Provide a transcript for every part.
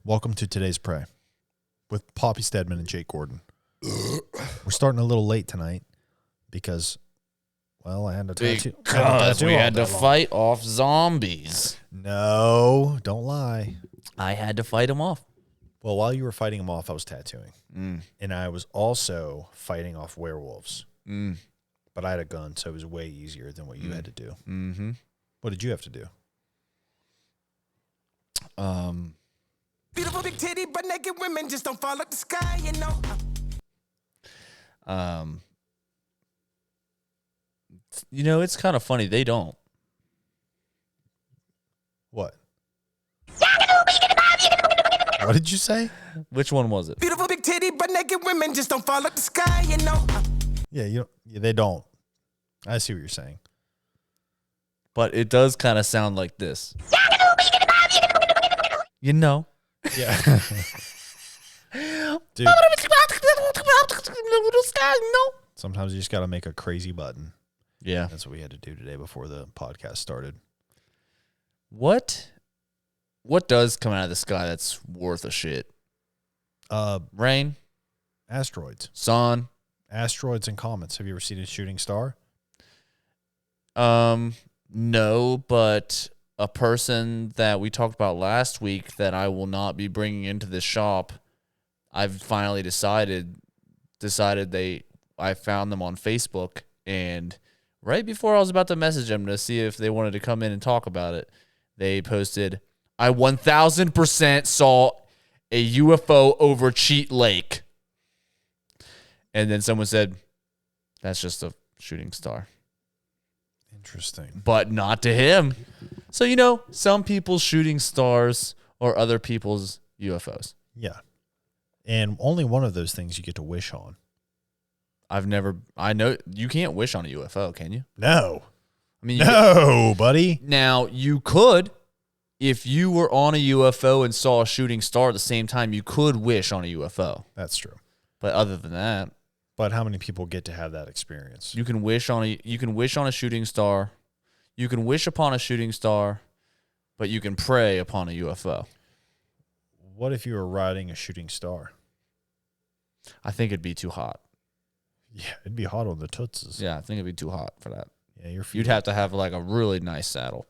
Welcome to today's Pray with Poppy Stedman and Jake Gordon. We're starting a little late tonight because, well, I had to tattoo. Because we had to fight off zombies. No, don't lie. I had to fight them off. Well, while you were fighting them off, I was tattooing. And I was also fighting off werewolves. But I had a gun, so it was way easier than what you had to do. Mm-hmm. What did you have to do? Beautiful big titty, but naked women just don't fall up the sky, you know. You know, it's kind of funny. They don't. What? What did you say? Which one was it? Beautiful big titty, but naked women just don't fall up the sky, you know. Yeah, they don't. I see what you're saying. But it does kind of sound like this. You know. Yeah. Dude. Sometimes you just got to make a crazy button. Yeah. That's what we had to do today before the podcast started. What does come out of the sky that's worth a shit? Rain? Asteroids. Sun? Asteroids and comets. Have you ever seen a shooting star? No, but a person that we talked about last week that I will not be bringing into this shop, I've finally decided I found them on Facebook, and right before I was about to message them to see if they wanted to come in and talk about it, they posted, I 1000% saw a UFO over Cheat Lake. And then someone said, that's just a shooting star. Interesting. But not to him. So, you know, some people's shooting stars or other people's UFOs. Yeah. And only one of those things you get to wish on. I know you can't wish on a UFO, can you? No. I mean, buddy. Now, you could, if you were on a UFO and saw a shooting star at the same time, you could wish on a UFO. That's true. But other than that, but how many people get to have that experience? you can wish on a shooting star. You can wish upon a shooting star, but you can pray upon a UFO. What if you were riding a shooting star? I think it'd be too hot. Yeah, it'd be hot on the tootses. Yeah, I think it'd be too hot for that. Yeah, you'd have to have like a really nice saddle.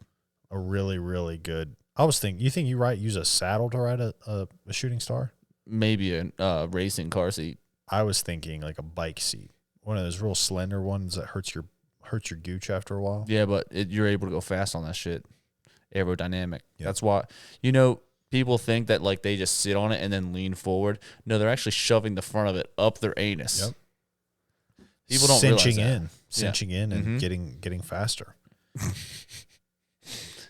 A really, really good. I was thinking, you think use a saddle to ride a shooting star? Maybe a racing car seat. I was thinking like a bike seat, one of those real slender ones that hurts your gooch after a while. Yeah, but you're able to go fast on that shit. Aerodynamic. Yep. That's why, people think that like they just sit on it and then lean forward. No, they're actually shoving the front of it up their anus. Yep. People don't cinching realize that. cinching in and getting faster.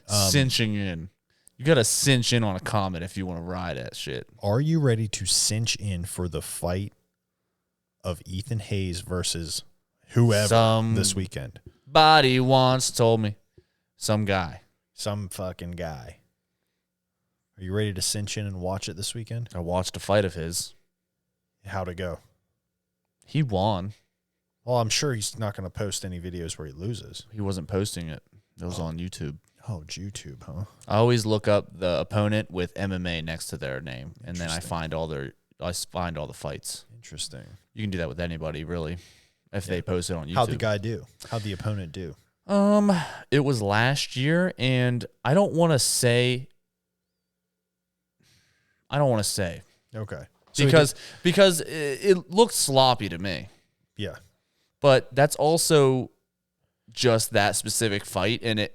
Cinching in. You got to cinch in on a comet if you want to ride that shit. Are you ready to cinch in for the fight of Ethan Hayes versus whoever this weekend? Somebody once told me. Some guy. Some fucking guy. Are you ready to cinch in and watch it this weekend? I watched a fight of his. How'd it go? He won. Well, I'm sure he's not going to post any videos where he loses. He wasn't posting it. It was on YouTube. Oh, YouTube, huh? I always look up the opponent with MMA next to their name, and then I find all the fights. Interesting. You can do that with anybody, really, if they post it on YouTube. How'd the guy do? How'd the opponent do? It was last year, and I don't want to say. Okay. Because it looked sloppy to me. Yeah. But that's also just that specific fight, and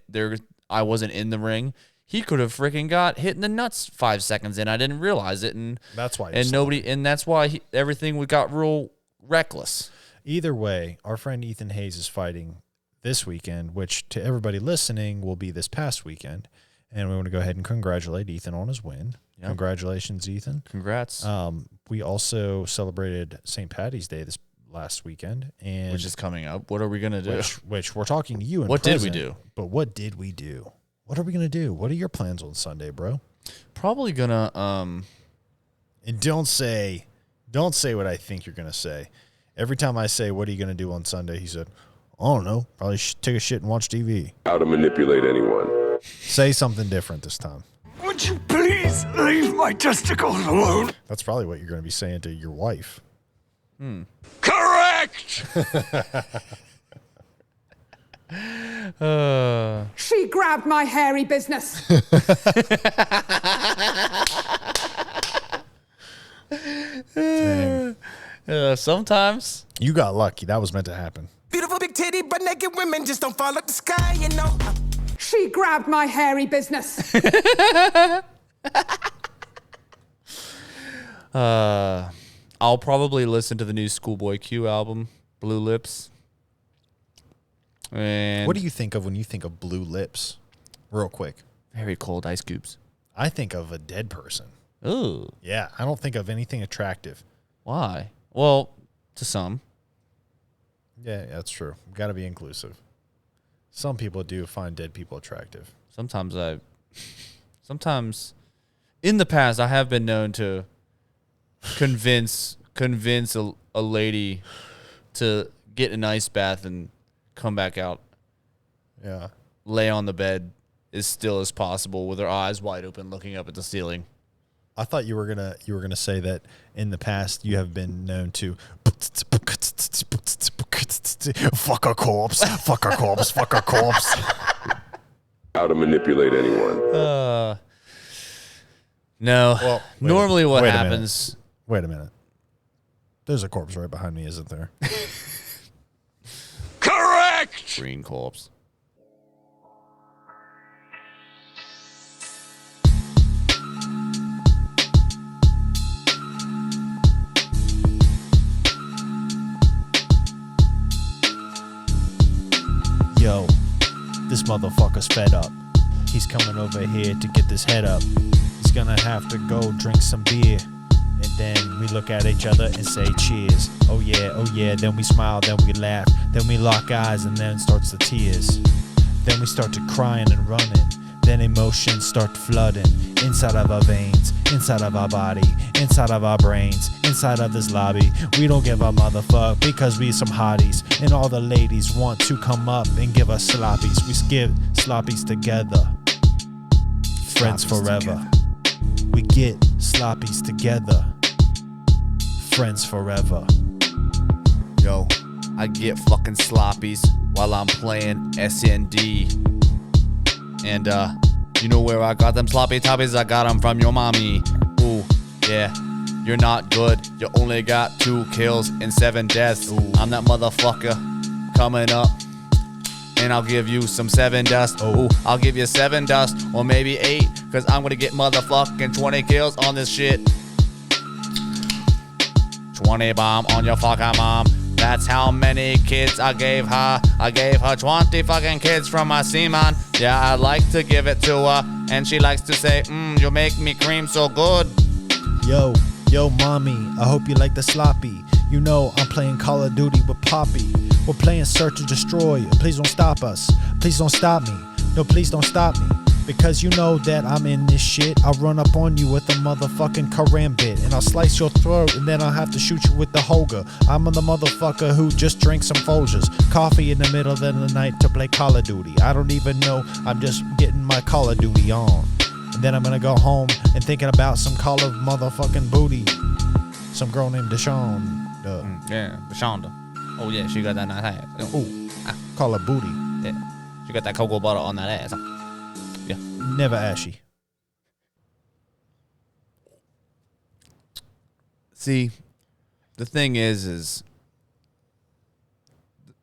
I wasn't in the ring. He could have freaking got hit in the nuts 5 seconds in. I didn't realize it, and that's why. That's why everything got real reckless. Either way, our friend Ethan Hayes is fighting this weekend, which to everybody listening will be this past weekend, and we want to go ahead and congratulate Ethan on his win. Yep. Congratulations, Ethan. Congrats. We also celebrated St. Patty's Day this last weekend, and which is coming up. What are we gonna do? Which we're talking to you. What did we do? But what did we do? What are we gonna do? What are your plans on Sunday, bro? Probably gonna And don't say what I think you're gonna say. Every time I say, "What are you gonna do on Sunday?" he said, "I don't know. Probably take a shit and watch TV." How to manipulate anyone. Say something different this time. Would you please Please leave my testicles alone. That's probably what you're going to be saying to your wife. Correct! She grabbed my hairy business. Sometimes. You got lucky. That was meant to happen. Beautiful big titty, but naked women just don't fall out the sky, you know. She grabbed my hairy business. I'll probably listen to the new Schoolboy Q album, Blue Lips. And What do you think of when you think of blue lips? Real quick. very cold ice cubes. I think of a dead person. Ooh, Yeah, I don't think of anything attractive. why? Well, to some. Yeah, that's true. Got to be inclusive. Some people do find dead people attractive. Sometimes in the past I have been known to convince a lady to get an ice bath and come back out, Yeah. lay on the bed as still as possible with her eyes wide open looking up at the ceiling. I thought you were gonna say that in the past you have been known to fuck a corpse, fuck a corpse, fuck a corpse. How to manipulate anyone. No. Well, normally what wait a minute. happens Wait a minute. There's a corpse right behind me, isn't there? Correct! green corpse. Yo, this motherfucker's fed up. He's coming over here to get this head up. He's gonna have to go drink some beer. And then we look at each other and say cheers. Oh yeah, then we smile, then we laugh. Then we lock eyes and then starts the tears. Then we start to crying and running. Then emotions start flooding inside of our veins, inside of our body, inside of our brains, inside of this lobby. We don't give a motherfuck because we some hotties. And all the ladies want to come up and give us sloppies. We skip sloppies together. Friends forever. We get sloppies together. Friends forever. Yo, I get fucking sloppies while I'm playing SND. And, you know where I got them sloppy toppies? I got them from your mommy. Ooh, yeah, you're not good. You only got 2 kills and 7 deaths. Ooh. I'm that motherfucker coming up. And I'll give you some 7 dust. Ooh, I'll give you 7 dust or maybe 8. Cause I'm gonna get motherfucking 20 kills on this shit. 20 bomb on your fucking mom. That's how many kids I gave her. I gave her 20 fucking kids from my semen. Yeah, I like to give it to her. And she likes to say, you make me cream so good. Yo, mommy, I hope you like the sloppy. You know I'm playing Call of Duty with Poppy. We're playing Search and Destroy. Please don't stop us. Please don't stop me. No, please don't stop me. Because you know that I'm in this shit. I'll run up on you with a motherfucking karambit. And I'll slice your throat and then I'll have to shoot you with the Hoga. I'm the motherfucker who just drank some Folgers. Coffee in the middle of the night to play Call of Duty. I don't even know, I'm just getting my Call of Duty on. And then I'm gonna go home and thinking about some Call of motherfucking booty. Some girl named Deshawn. Yeah, Shonda. Oh yeah, she got that nice ass. Ooh, Call her booty. Yeah, she got that cocoa butter on that ass. Yeah. Never ashy. See, the thing is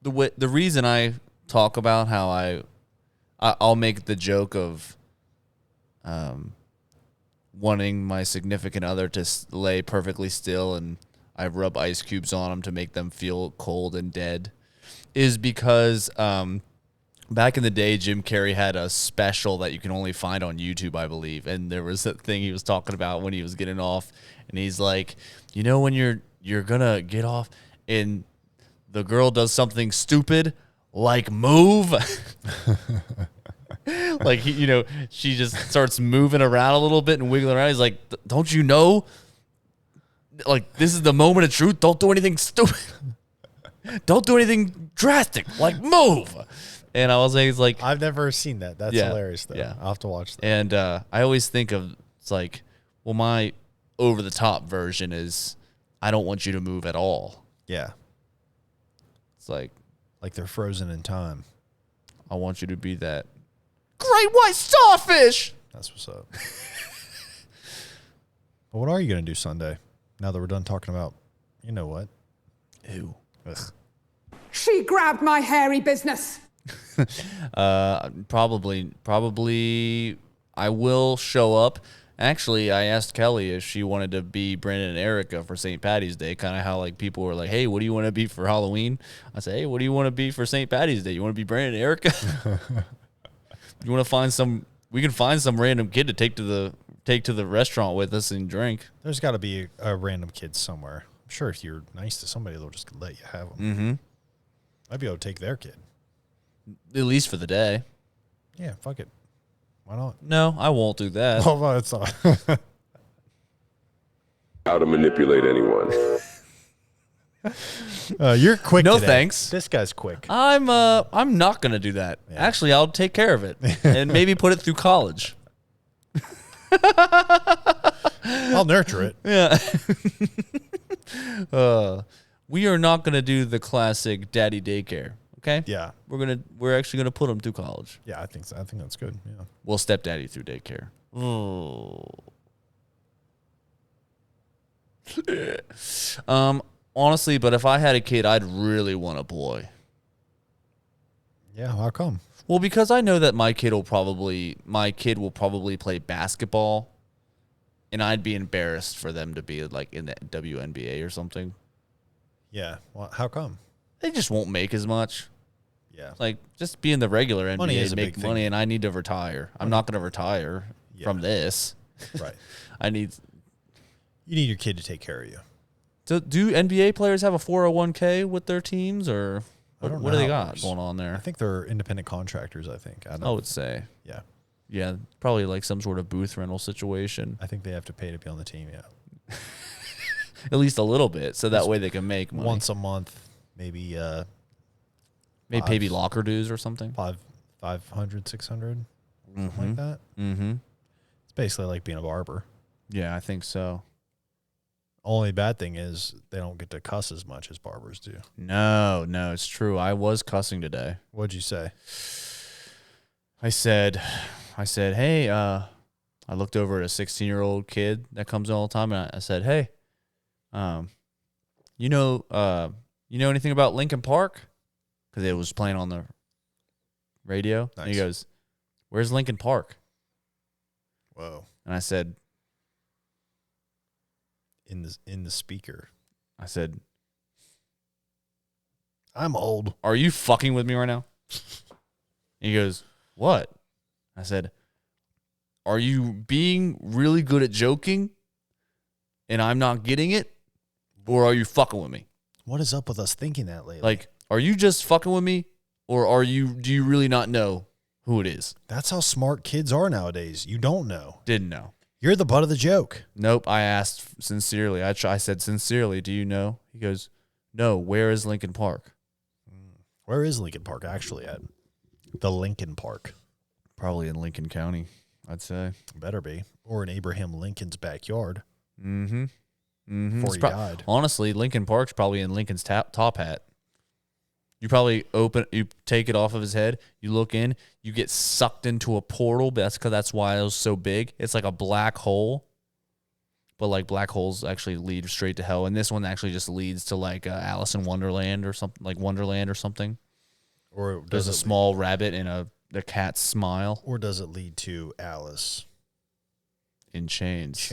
the reason I talk about how I'll make the joke of wanting my significant other to lay perfectly still and I rub ice cubes on them to make them feel cold and dead is because back in the day, Jim Carrey had a special that you can only find on YouTube, I believe. And there was that thing he was talking about when he was getting off. And he's like, you know, when you're going to get off and the girl does something stupid, like move. Like, she just starts moving around a little bit and wiggling around. He's like, don't you know? Like, this is the moment of truth. Don't do anything stupid. Don't do anything drastic. Like, move. And I was like, I've never seen that. That's hilarious, though. Yeah. I'll have to watch that. And I always think of It's like, well, my over-the-top version is I don't want you to move at all. Yeah. It's like They're frozen in time. I want you to be that great white starfish. That's what's up. But what are you going to do Sunday? Now that we're done talking about, you know what? Ew. Ugh. She grabbed my hairy business. Probably I will show up. Actually, I asked Kelly if she wanted to be Brandon and Erica for St. Patty's Day, kind of how like people were like, hey, what do you want to be for Halloween? I said, hey, what do you want to be for St. Patty's Day? You want to be Brandon and Erica? You want to find we can find some random kid to take to the restaurant with us and drink. There's got to be a random kid somewhere. I'm sure if you're nice to somebody, they'll just let you have them. Mm-hmm. I'd be able to take their kid. At least for the day. Yeah, fuck it. Why not? No, I won't do that. Oh, well, it's not. How to manipulate anyone. You're quick. No today. thanks. This guy's quick. I'm not gonna do that. Yeah. Actually, I'll take care of it and maybe put it through college. I'll nurture it. Yeah. We are not gonna do the classic daddy daycare. Okay. Yeah. We're actually gonna put him through college. Yeah, I think so. I think that's good. Yeah. We'll stepdaddy through daycare. Oh. Honestly, but if I had a kid, I'd really want a boy. Yeah. How come? Well, because I know that my kid will probably play basketball, and I'd be embarrassed for them to be like in the WNBA or something. Yeah. Well, how come? They just won't make as much. Yeah. Like, just be in the regular NBA Money is a make big money, thing. and I need to retire. I'm not going to retire from this. Right. I need. You need your kid to take care of you. Do NBA players have a 401k with their teams, or I don't what know do they how it got works. going on I there? think they're independent contractors. I think. I would say. Yeah. Yeah, probably like some sort of booth rental situation. I think they have to pay to be on the team. Yeah. At least a little bit, so that way they can make money. Once a month, maybe. Maybe locker dues or something. 500, 600, something like that. Mm-hmm. It's basically like being a barber. Yeah, I think so. Only bad thing is they don't get to cuss as much as barbers do. No, it's true. I was cussing today. What'd you say? I said, hey, I looked over at a 16-year-old kid that comes in all the time, and I said, hey, you know anything about Lincoln Park? Because it was playing on the radio. Nice. And he goes, where's Lincoln Park? Whoa. And I said, In the speaker. I said, I'm old. are you fucking with me right now? He goes, what? I said, are you being really good at joking and I'm not getting it? Or are you fucking with me? What is up with us thinking that lately? Like, are you just fucking with me? Or do you really not know who it is? That's how smart kids are nowadays. You don't know. Didn't know. You're the butt of the joke. Nope. I asked sincerely. I said, sincerely, do you know? He goes, no, where is Lincoln Park? Where is Lincoln Park actually at? The Lincoln Park. Probably in Lincoln County, I'd say. Better be. Or in Abraham Lincoln's backyard. Mm-hmm. Mm-hmm. Before he died. Honestly, Lincoln Park's probably in Lincoln's top hat. You probably you take it off of his head, you look in, you get sucked into a portal, but that's why it was so big. It's like a black hole. But like black holes actually lead straight to hell, and this one actually just leads to like Alice in Wonderland or something, like Wonderland or something. Or There's a small rabbit and the cat's smile. Or does it lead to Alice in chains?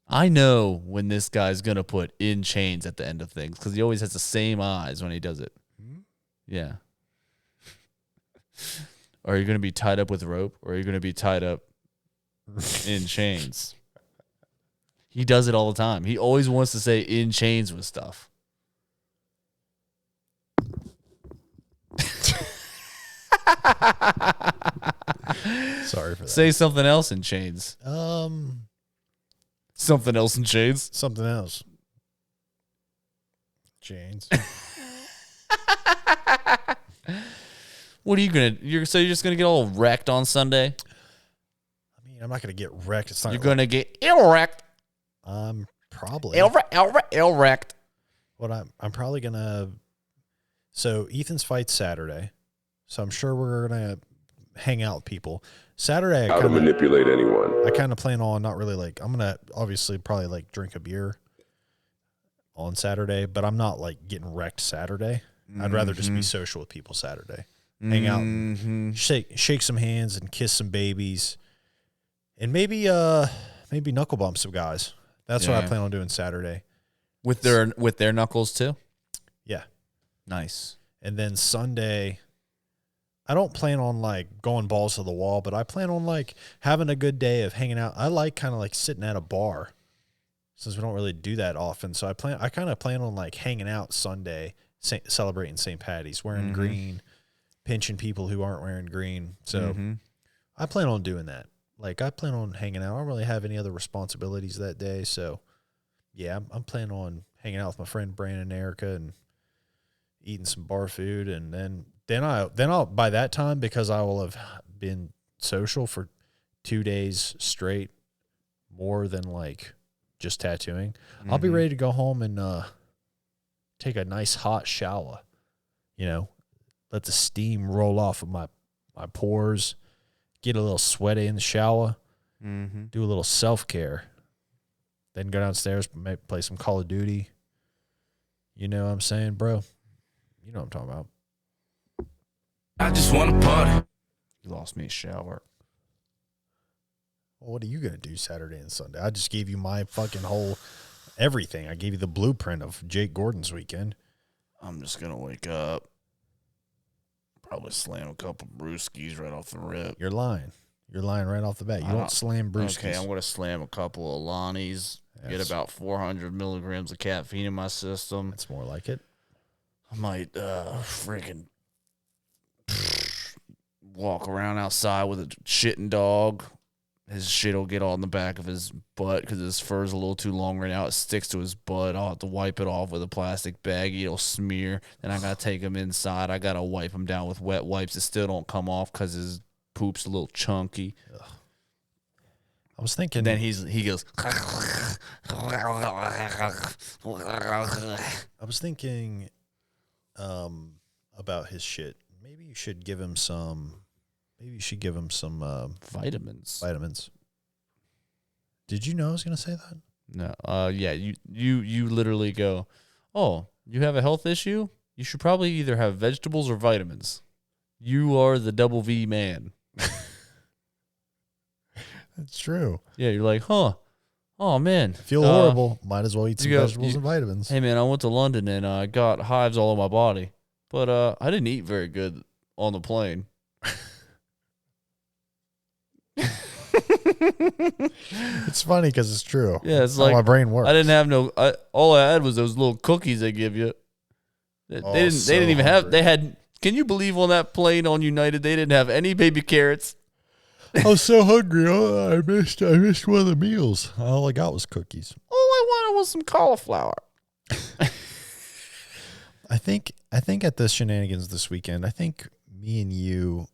I know when this guy's gonna put in chains at the end of things because he always has the same eyes when he does it. Yeah. Are you gonna be tied up with rope, or are you gonna be tied up in chains? He does it all the time. He always wants to say in chains with stuff. Sorry for that. Say something else in chains. Something else in chains. Something else. Chains. What are you gonna? You're just gonna get all wrecked on Sunday? I mean, I'm not gonna get wrecked. It's not. You're gonna get wrecked. Probably. Wrecked. What I'm probably gonna. So Ethan's fight's Saturday, so I'm sure we're gonna hang out with people. Saturday, How to manipulate anyone. I kind of plan on not really like. I'm gonna obviously probably like drink a beer on Saturday, but I'm not like getting wrecked Saturday. I'd rather just be social with people Saturday, hang out, and shake some hands and kiss some babies, and maybe knuckle bump some guys. That's what I plan on doing Saturday with their knuckles too. Yeah, nice. And then Sunday, I don't plan on like going balls to the wall, but I plan on like having a good day of hanging out. I like kind of like sitting at a bar since we don't really do that often. So I kind of plan on like hanging out Sunday, celebrating St. Patty's, wearing green, pinching people who aren't wearing green. So I plan on doing that. Like I plan on hanging out. I don't really have any other responsibilities that day. So yeah, I'm planning on hanging out with my friend Brandon and Erica and eating some bar food. And then I'll by that time, because I will have been social for 2 days straight, more than like just tattooing, I'll be ready to go home and take a nice hot shower, let the steam roll off of my pores, get a little sweaty in the shower, do a little self-care, then go downstairs, maybe play some Call of Duty. You know what I'm saying, bro? You know what I'm talking about. I just want to party. You lost me a shower. Well, what are you going to do Saturday and Sunday? I just gave you my fucking whole everything. I gave you the blueprint of Jake Gordon's weekend. I'm just going to wake up, probably slam a couple brewskis right off the rip. You're lying. You're lying right off the bat. You don't slam brewskis. Okay, I'm going to slam a couple of Lonnie's, get about 400 milligrams of caffeine in my system. That's more like it. I might freaking walk around outside with a shitting dog. His shit will get on the back of his butt because his fur's a little too long right now. It sticks to his butt. I'll have to wipe it off with a plastic baggie. It'll smear. Then I got to take him inside. I got to wipe him down with wet wipes. It still don't come off because his poop's a little chunky. Ugh. I was thinking. Then he goes. I was thinking about his shit. Maybe you should give him some. Vitamins. Vitamins. Did you know I was going to say that? No. Yeah. You literally go, oh, you have a health issue? You should probably either have vegetables or vitamins. You are the double V man. That's true. Yeah. You're like, huh? Oh man. Feel horrible. Might as well eat some vegetables and vitamins. Hey man, I went to London and I got hives all over my body, but I didn't eat very good on the plane. It's funny because it's true. Yeah, it's how like my brain works. I didn't have all I had was those little cookies they give you. They didn't even have. They had. Can you believe on that plane on United they didn't have any baby carrots? I was so hungry. Oh, I missed one of the meals. All I got was cookies. All I wanted was some cauliflower. I think at the shenanigans this weekend, I think me and you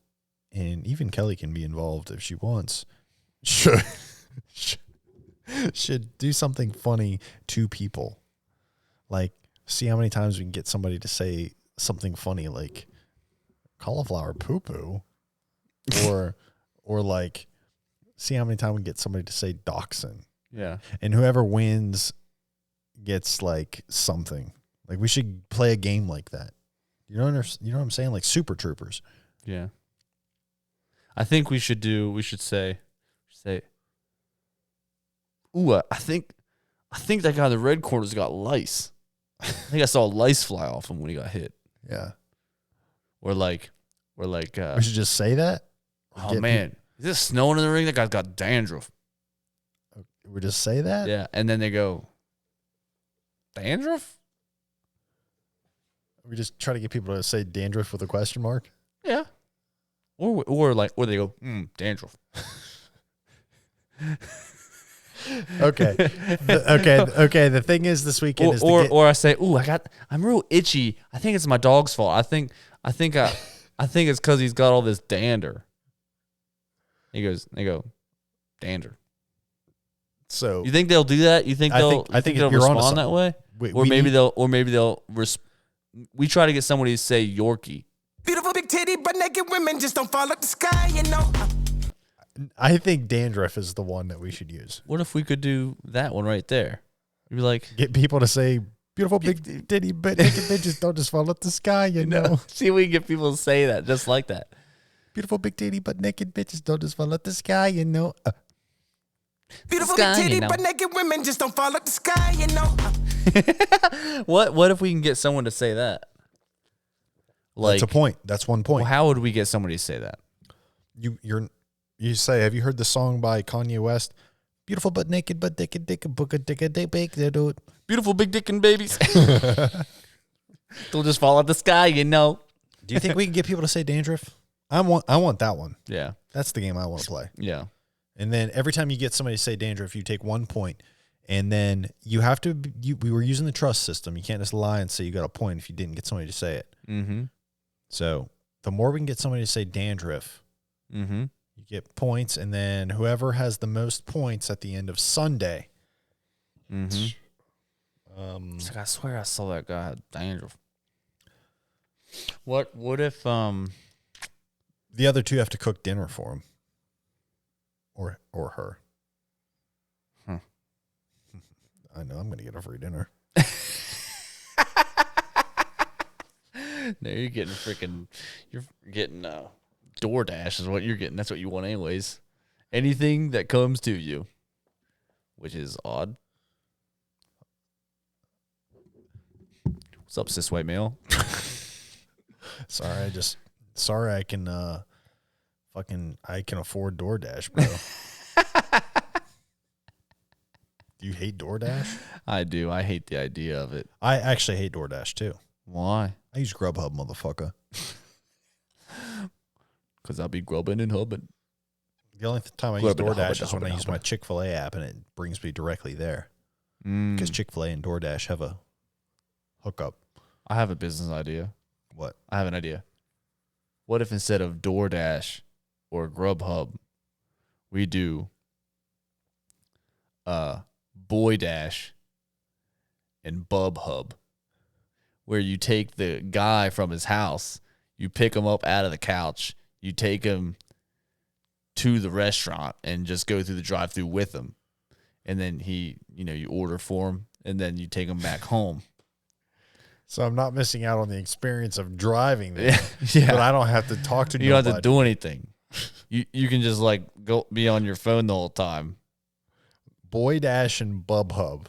and even Kelly can be involved if she wants. Should do something funny to people. Like, see how many times we can get somebody to say something funny like cauliflower poo-poo. Or like, see how many times we can get somebody to say dachshund. Yeah. And whoever wins gets like something. Like, we should play a game like that. You know what I'm saying? Like Super Troopers. Yeah. I think we should say, ooh, I think that guy in the red corner's got lice. I think I saw a lice fly off him when he got hit. Yeah. Or like we should just say that. Oh man, is it snowing in the ring? That guy's got dandruff. We just say that? Yeah, and then they go, dandruff? We just try to get people to say dandruff with a question mark? Yeah. Or they go, dandruff. Okay. Okay. The thing is, this weekend is or I say, ooh, I'm real itchy. I think it's my dog's fault. I think I think it's because he's got all this dander. They go, dander. So You think they'll do that? You think they'll? I think they'll you're onto respond that something. way, we maybe need- they'll. We try to get somebody to say Yorkie. Beautiful big titty, but naked women just don't fall out the sky, you know. I think dandruff is the one that we should use. What if we could do that one right there? You'd be like, Get people to say beautiful big titty, but naked bitches don't just fall out the sky, you know. see, we can get people to say that just like that. Beautiful big titty, but naked bitches don't just fall out the sky, you know. Beautiful Sky, big titty, you know. but naked women just don't fall out the sky, you know. What if we can get someone to say that? Like, That's a point. That's one point. well, how would we get somebody to say that? You say, have you heard the song by Kanye West? Beautiful but naked, but naked, dick, book a dick, a dick, bake, they do it. Beautiful big dick and babies. They'll just fall out the sky, you know. Do you think we can get people to say dandruff? I want that one. Yeah, That's the game I want to play. yeah. And then every time you get somebody to say dandruff, you take 1 point. And then you have to, we were using the trust system. You can't just lie and say you got a point if you didn't get somebody to say it. Mm-hmm. So the more we can get somebody to say dandruff, Mm-hmm. you get points. And then whoever has the most points at the end of Sunday. Mm-hmm. It's like, I swear I saw that guy had dandruff. What if The other two have to cook dinner for him. Or her. Huh. I know I'm going to get a free dinner. No, you're getting DoorDash is what you're getting. That's what you want anyways. Anything that comes to you, which is odd. What's up, cis white male? Sorry I can I can afford DoorDash, bro. Do you hate DoorDash? I do. I hate the idea of it. I actually hate DoorDash too. Why? I use Grub Hub, motherfucker. Because I'll be grubbing and hubbing. The only time I use Grub it, hub DoorDash it, is when hub I it, use hub my it. Chick-fil-A app and it brings me directly there. Mm. Because Chick-fil-A and DoorDash have a hookup. I have a business idea. What? I have an idea. What if instead of DoorDash or Grubhub, we do Boy Dash and Bub Hub, where you take the guy from his house, you pick him up out of the couch, you take him to the restaurant and just go through the drive-thru with him, and then you order for him, and then you take him back home. So I'm not missing out on the experience of driving there. Yeah. But I don't have to talk to You don't have to nobody. do anything. You can just like go be on your phone the whole time. Boy Dash and Bub Hub.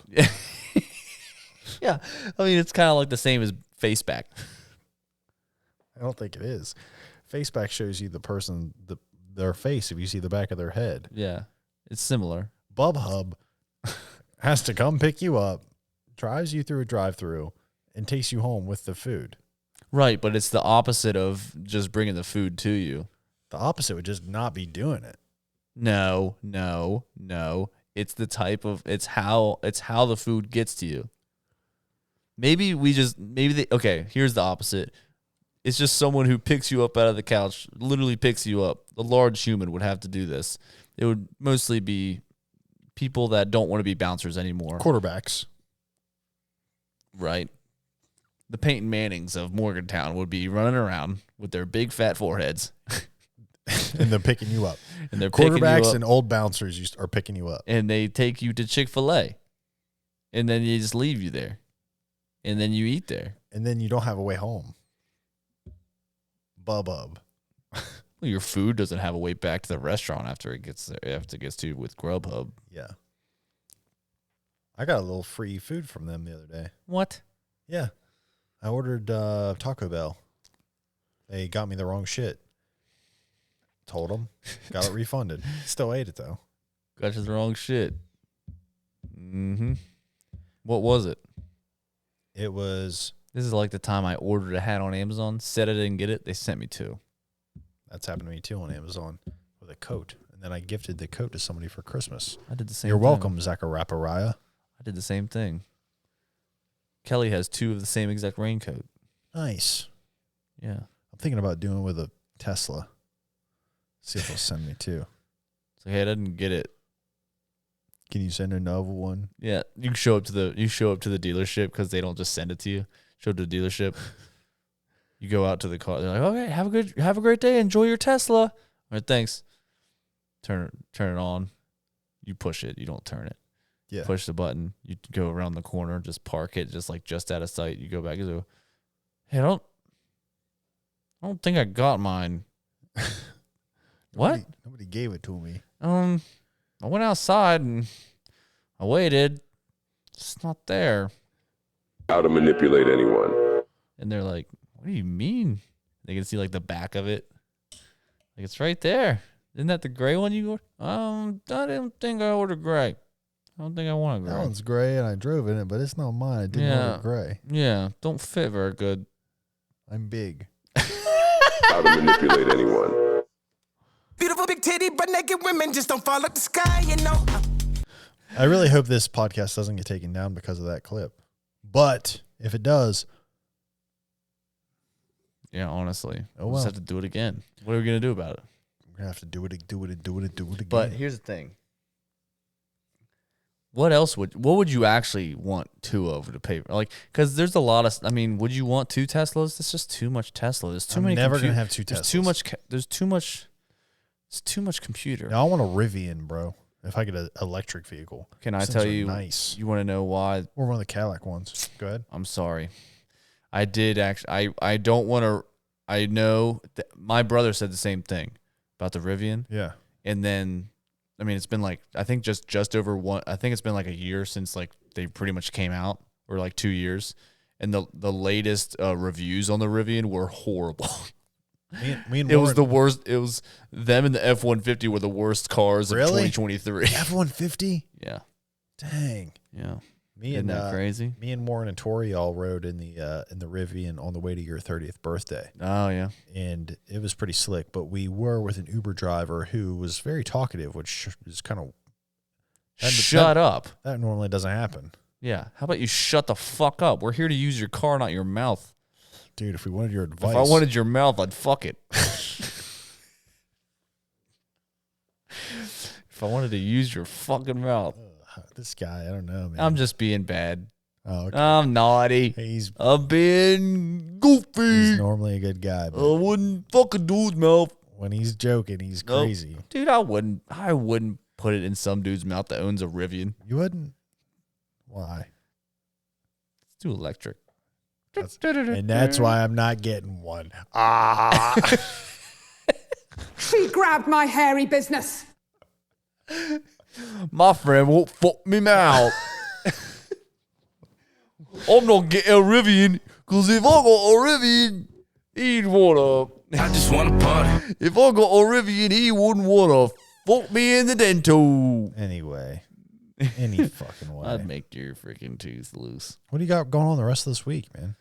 Yeah, I mean it's kind of like the same as Faceback. I don't think it is. Faceback shows you the person, their face if you see the back of their head. Yeah, it's similar. Bub Hub has to come pick you up, drives you through a drive-through, and takes you home with the food. Right, but it's the opposite of just bringing the food to you. The opposite would just not be doing it. No. It's the type of it's how the food gets to you. Okay, here's the opposite. It's just someone who picks you up out of the couch, literally picks you up. A large human would have to do this. It would mostly be people that don't want to be bouncers anymore. Quarterbacks. Right. The Peyton Mannings of Morgantown would be running around with their big fat foreheads. And they're picking you up. And they're picking you Quarterbacks up, and old bouncers are picking you up. and they take you to Chick-fil-A. And then they just leave you there. And then you eat there. And then you don't have a way home. Bub Hub. Well, your food doesn't have a way back to the restaurant after it gets there, after it gets to you with Grubhub. Yeah. I got a little free food from them the other day. What? Yeah. I ordered Taco Bell. They got me the wrong shit. Told them. Got it refunded. Still ate it, though. Got you the wrong shit. Mm-hmm. What was it? It was... This is like the time I ordered a hat on Amazon, said I didn't get it, they sent me two. That's happened to me, too, on Amazon with a coat. And then I gifted the coat to somebody for Christmas. I did the same You're thing. welcome, Zachariah. I did the same thing. Kelly has two of the same exact raincoat. Nice. Yeah. I'm thinking about doing with a Tesla. See if they'll send me too. It's like, hey, I didn't get it. Can you send a novel one? Yeah, you can show up to the dealership because they don't just send it to you. Show up to the dealership. You go out to the car. They're like, okay, have a great day. Enjoy your Tesla. All right, thanks. Turn it on. You push it. You don't turn it. Yeah. Push the button. You go around the corner. Just park it. Just out of sight. You go back and go, hey, I don't think I got mine. What? Nobody gave it to me. I went outside and I waited. It's not there. How to manipulate anyone. And they're like, what do you mean? They can see like the back of it. Like, it's right there. Isn't that the gray one you ordered? I didn't think I ordered gray. I don't think I want a gray. That one's gray and I drove in it, but it's not mine. I didn't order gray. Yeah, don't fit very good. I'm big. How to manipulate anyone. Beautiful big titty, but naked women just don't fall like the sky, you know. I really hope this podcast doesn't get taken down because of that clip. But if it does, Yeah, honestly. Oh, We'll well. just have to do it again. What are we going to do about it? we're gonna have to do it again. But here's the thing. What would you actually want two of to pay? Like, because there's a lot of, would you want two Teslas? That's just too much Tesla. There's too many. Never gonna have two Teslas. There's too much. It's too much computer. Now, I want a Rivian, bro. If I get an electric vehicle, Can I Those tell things are you? Nice. You want to know why? Or one of the Cadillac ones. Go ahead. I'm sorry. I did actually. I don't want to. I know that my brother said the same thing about the Rivian. Yeah. And then, it's been like, I think just over one. I think it's been like a year since like they pretty much came out, or like 2 years. And the latest reviews on the Rivian were horrible. Me and It was the worst. It was them and the F-150 were the worst cars of Really? 2023. F-150. Yeah. Dang. Yeah. Me Isn't and that crazy? Me and Warren and Tori all rode in the Rivian on the way to your 30th birthday, Oh, yeah. and it was pretty slick. But we were with an Uber driver who was very talkative, which is kind of Shut up. that normally doesn't happen, Yeah. How about you shut the fuck up? We're here to use your car, not your mouth. dude. If we wanted your advice, If I wanted your mouth, I'd fuck it. If I wanted to use your fucking mouth. this guy, I don't know, man. I'm just being bad. Oh, okay. I'm naughty. He's I'm being goofy. normally a good guy, I but wouldn't fuck a dude's mouth. when he's joking, he's Nope. crazy. Dude, I wouldn't put it in some dude's mouth that owns a Rivian. You wouldn't? Why? It's too electric. And that's why I'm not getting one. She grabbed my hairy business. My friend won't fuck me mouth. I'm not getting a Rivian, because if I got a Rivian, he'd wanna. I just want to party. If I got a Rivian, he wouldn't wanna fuck me in the dental. Anyway, any fucking way. I'd make your freaking tooth loose. What do you got going on the rest of this week, man?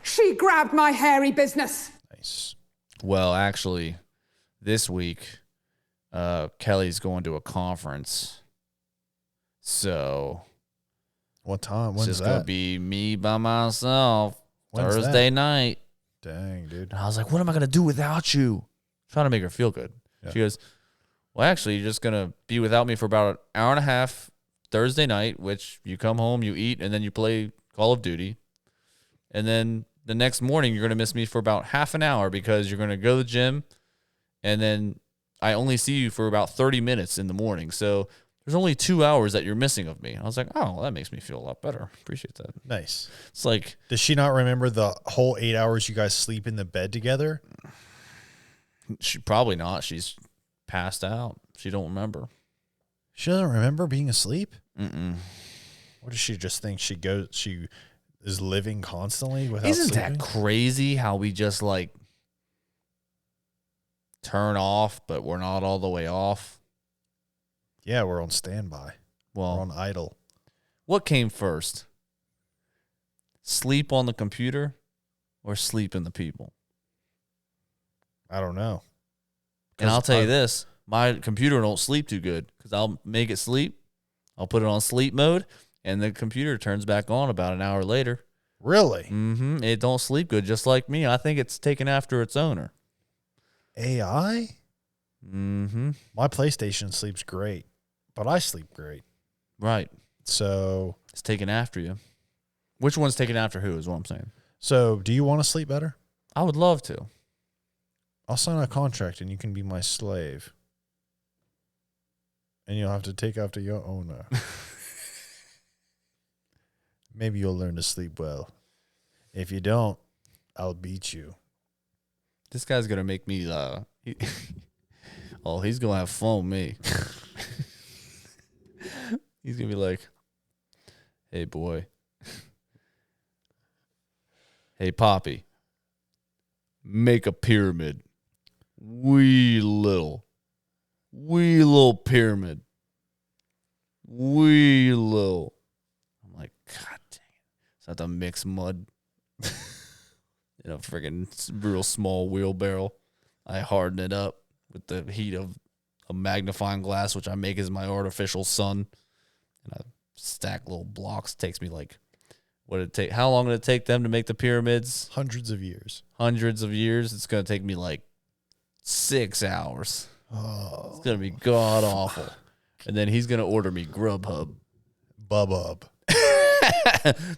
She grabbed my hairy business. Nice. Well, actually, this week, Kelly's going to a conference. So What time? it's When's just that? going to be me by myself When's Thursday that? night. Dang, dude. And I was like, what am I going to do without you? Trying to make her feel good. Yeah. She goes, well, actually, you're just going to be without me for about an hour and a half Thursday night, which you come home, you eat, and then you play Call of Duty. And then the next morning, you're going to miss me for about half an hour because you're going to go to the gym. And then I only see you for about 30 minutes in the morning. So there's only 2 hours that you're missing of me. I was like, oh, that makes me feel a lot better. Appreciate that. Nice. It's like, Does she not remember the whole 8 hours you guys sleep in the bed together? she probably not. She's passed out. She don't remember. She doesn't remember being asleep? Mm-mm. What does she just think she is living constantly without Isn't sleeping? that crazy how we just like turn off, but we're not all the way off? Yeah, we're on standby. Well, We're on idle. what came first? Sleep on the computer or sleep in the people? I don't know. And I'll tell you this, my computer don't sleep too good because I'll make it sleep. I'll put it on sleep mode, and the computer turns back on about an hour later. Really? Mm-hmm. It don't sleep good, just like me. I think it's taken after its owner. AI? Mm-hmm. My PlayStation sleeps great, but I sleep great. Right. So It's taken after you. Which one's taken after who is what I'm saying. So do you want to sleep better? I would love to. I'll sign a contract and you can be my slave. And you'll have to take after your owner. Maybe you'll learn to sleep well. If you don't, I'll beat you. This guy's going to make me, he's going to have fun with me. He's going to be like, hey, boy. Hey, Poppy. Make a pyramid. Wee little pyramid. Wee little. I'm like, God dang it. So I have to mix mud in a freaking real small wheelbarrow. I harden it up with the heat of a magnifying glass, which I make as my artificial sun. And I stack little blocks. It takes me like, how long did it take them to make the pyramids? Hundreds of years. Hundreds of years. It's going to take me like 6 hours. Oh. It's going to be god awful. And then he's going to order me Grub Hub. Bub Hub.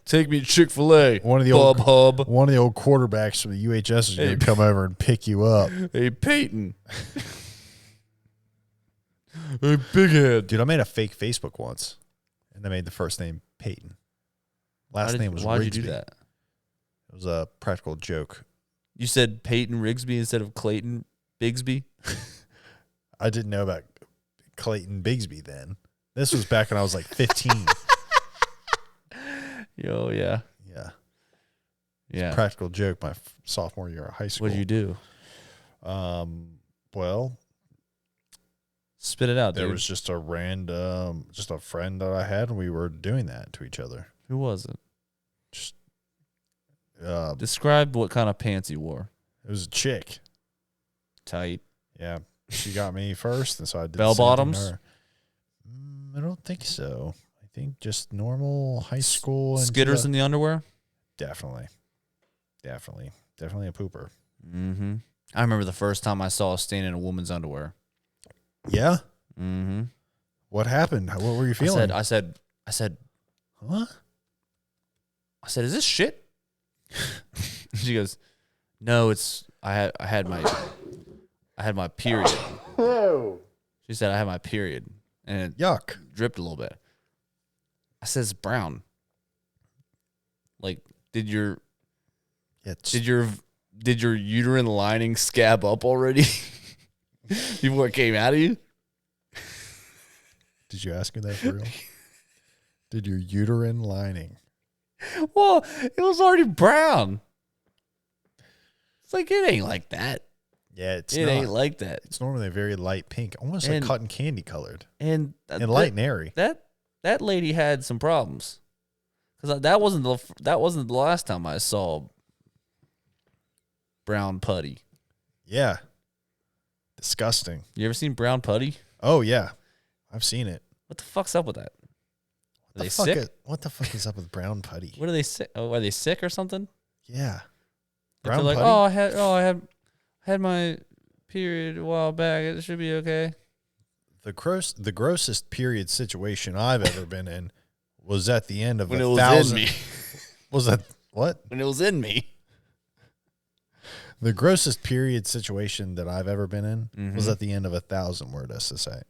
Take me to Chick-fil-A. One of the Bub Hub. One of the old quarterbacks from the UHS is going to come over and pick you up. Hey, Peyton. Hey, big head. Dude, I made a fake Facebook once, and I made the first name Peyton. Last name was Why'd Rigsby. you do that? It was a practical joke. You said Peyton Rigsby instead of Clayton Bigsby? I didn't know about Clayton Bigsby then. This was back when I was like 15. Oh, yeah. Yeah. Yeah. Practical joke my sophomore year of high school. What did you do? Well, spit it out, dude. there was just a random, just a friend that I had, and we were doing that to each other. Who was it? Just, Describe what kind of pants you wore. it was a chick. Tight. Yeah. She got me first, and so I did Bell the same thing to bottoms? her. I don't think so. I think just normal high school. And Skitters in the underwear? Definitely a pooper. Mm-hmm. I remember the first time I saw a stain in a woman's underwear. Yeah. Mm-hmm. What happened? What were you feeling? I said, Huh? I said, is this shit? She goes, no, it's I had my period. She said I had my period, and it Yuck. dripped a little bit. I said it's brown. Like, did your uterine lining scab up already before it came out of you? Did you ask me that for real? Did your uterine lining? Well, it was already brown. It's like, it ain't like that. Yeah, it Ain't like that. It's normally a very light pink, almost like cotton candy colored, And light and airy. That lady had some problems, because that wasn't the last time I saw brown putty. Yeah. Disgusting. You ever seen brown putty? Oh, yeah. I've seen it. What the fuck's up with that? Are they fuck sick? What the fuck is up with brown putty? What are they sick? Oh, are they sick or something? Yeah. They're Brown like, putty? I had my period a while back. It should be okay. The grossest period situation I've ever been in was at the end of When a it was 1,000. in me. Was that what? When it was in me. The grossest period situation that I've ever been in Mm-hmm. was at the end of a 1,000-word essay.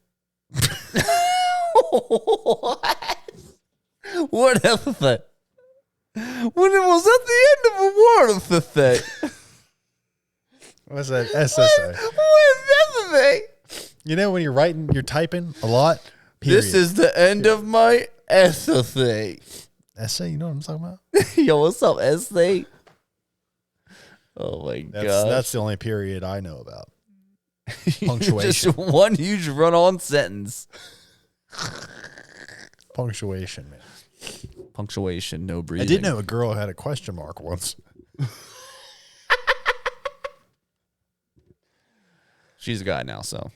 What? What epithet? When it was at the end of a word epithet. What's that SSA? What epithet? You know when you're typing a lot? Period. This is the end of my essay. essay, you know what I'm talking about? Yo, what's up, essay? Oh my god. That's the only period I know about. Punctuation. Just one huge run-on sentence. Punctuation, man. Punctuation, no breathing. I did know a girl had a question mark once. She's a guy now, so.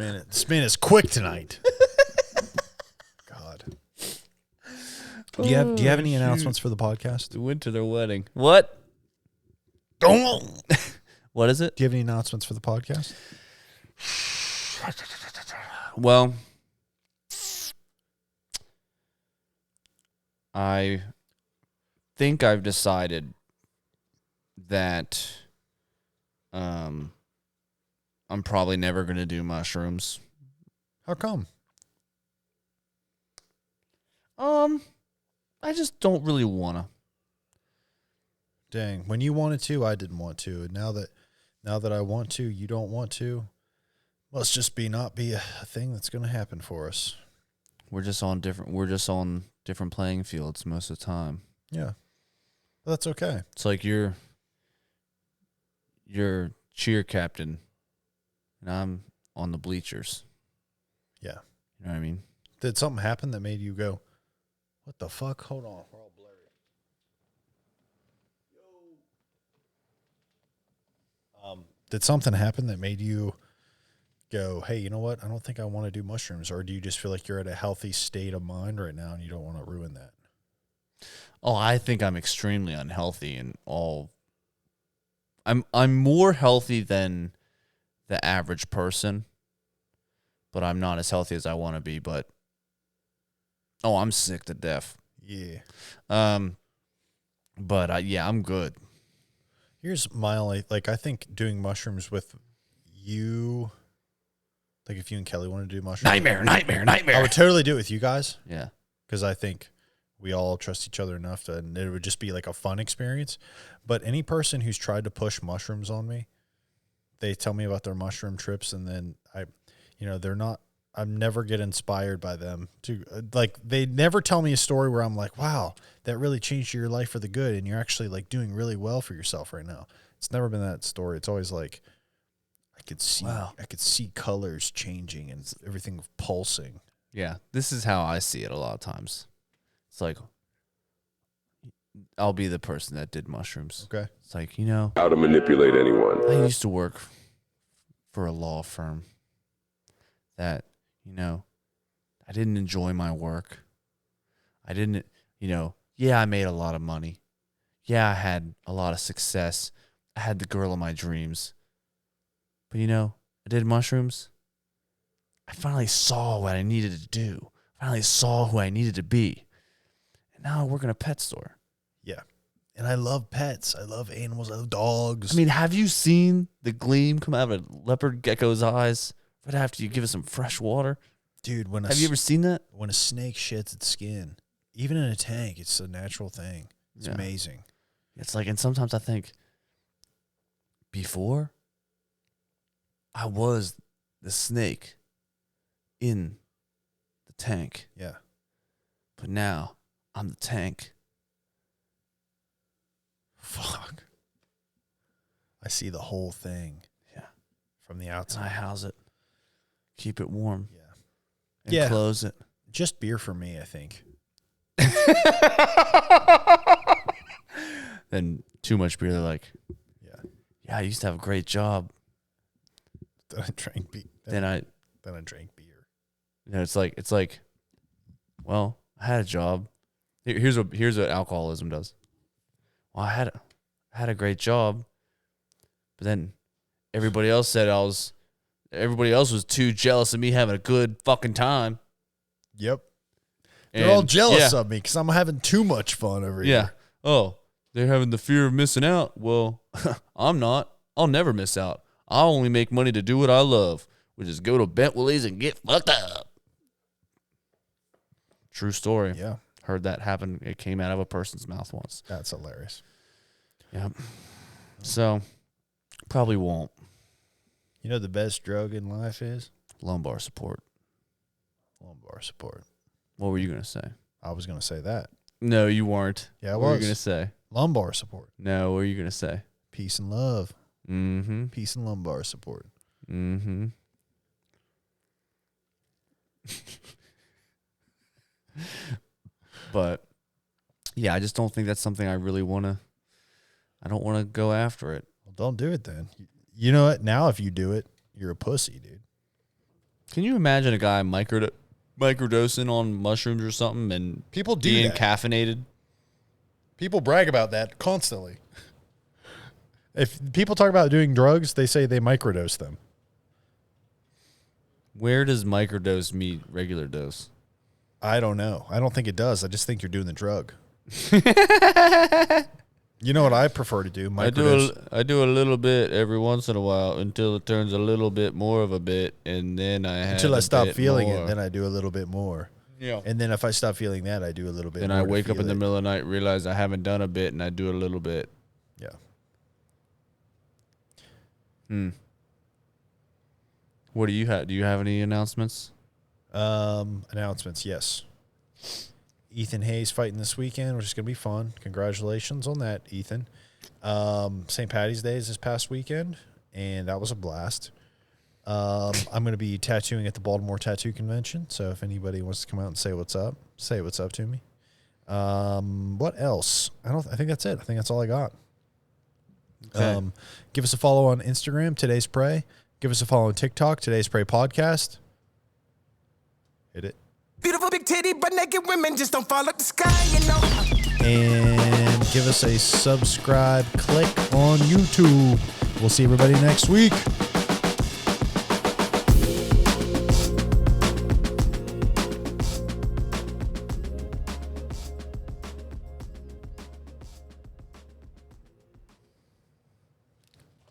This man is quick tonight. God. Do you have any announcements for the podcast? We went to their wedding. What? What is it? Do you have any announcements for the podcast? Well, I think I've decided that I'm probably never going to do mushrooms. How come? I just don't really want to. Dang. When you wanted to, I didn't want to. And now that I want to, you don't want to. Must just not be a thing that's going to happen for us. We're just on different playing fields most of the time. Yeah. That's okay. It's like you're cheer captain and I'm on the bleachers. Yeah. You know what I mean? Did something happen that made you go, what the fuck? Hold on. We're all blurry. Did something happen that made you go, hey, you know what? I don't think I want to do mushrooms. Or do you just feel like you're at a healthy state of mind right now and you don't want to ruin that? Oh, I think I'm extremely unhealthy and all. I'm more healthy than the average person, but I'm not as healthy as I want to be. But I'm sick to death. Yeah. But yeah, I'm good. Here's my only, I think doing mushrooms with you, if you and Kelly want to do mushrooms. Nightmare. I would totally do it with you guys. Yeah. Because I think we all trust each other enough and it would just be like a fun experience. But any person who's tried to push mushrooms on me, they tell me about their mushroom trips and then I never get inspired by them to they never tell me a story where I'm like, wow, that really changed your life for the good. And you're actually doing really well for yourself right now. It's never been that story. It's always I could see colors changing and everything pulsing. Yeah. This is how I see it a lot of times. It's like, I'll be the person that did mushrooms. Okay. It's like, How to manipulate anyone. I used to work for a law firm that, I didn't enjoy my work. I didn't, I made a lot of money. Yeah, I had a lot of success. I had the girl of my dreams. But, I did mushrooms. I finally saw what I needed to do. I finally saw who I needed to be. And now I work in a pet store. Yeah. And I love pets. I love animals. I love dogs. I mean, have you seen the gleam come out of a leopard gecko's eyes right after you give it some fresh water? Dude, have you ever seen that? When a snake sheds its skin, even in a tank, it's a natural thing. It's amazing. It's and sometimes I think, before, I was the snake in the tank. Yeah. But now, I'm the tank. Fuck. I see the whole thing. Yeah. From the And outside. I house it. Keep it warm. Yeah. And close it. Just beer for me, I think. Then too much beer, they're like, Yeah, I used to have a great job. Then I drank beer. Then I drank beer. it's like, well, I had a job. Here's what alcoholism does. Well, I had a great job, but then everybody else was too jealous of me having a good fucking time. Yep. And, They're all jealous yeah, of me because I'm having too much fun over Yeah. here. Oh, they're having the fear of missing out. Well, I'm not. I'll never miss out. I'll only make money to do what I love, which is go to Bentley's and get fucked up. True story. Yeah. Heard that happen. It came out of a person's mouth once. That's hilarious. Yep. So, probably won't. You know the best drug in life is? Lumbar support. Lumbar support. What were you going to say? I was going to say that. No, you weren't. Yeah, I What were was. you going to say? Lumbar support. No, what were you going to say? Peace and love. Mm-hmm. Peace and lumbar support. Mm-hmm. But, yeah, I just don't think that's something I really want to. I don't want to go after it. Well, don't do it then. You know what? Now if you do it, you're a pussy, dude. Can you imagine a guy microdosing on mushrooms or something and People do being that. caffeinated? People brag about that constantly. If people talk about doing drugs, they say they microdose them. Where does microdose meet regular dose? I don't know. I don't think it does. I just think you're doing the drug. You know what I prefer to do? Microdose. I do a little bit every once in a while until it turns a little bit more of a bit, and then I have Until I a stop bit feeling more. it, then I do a little bit more. Yeah. And then if I stop feeling that, I do a little bit Then more. I to wake up feel in the it. middle of the night, realize I haven't done a bit, and I do a little bit. Yeah. What do you have? Do you have any announcements? Announcements, yes. Ethan Hayes fighting this weekend, which is going to be fun. Congratulations on that, Ethan. St. Patty's Day is this past weekend, and that was a blast. I'm going to be tattooing at the Baltimore Tattoo Convention, so if anybody wants to come out and say what's up to me. What else? I think that's it. I think that's all I got. Okay. Give us a follow on Instagram, Today's Pray. Give us a follow on TikTok, Today's Pray Podcast. Hit it. Beautiful big titty, but naked women just don't fall out the sky, you know. And give us a subscribe, click on YouTube. We'll see everybody next week.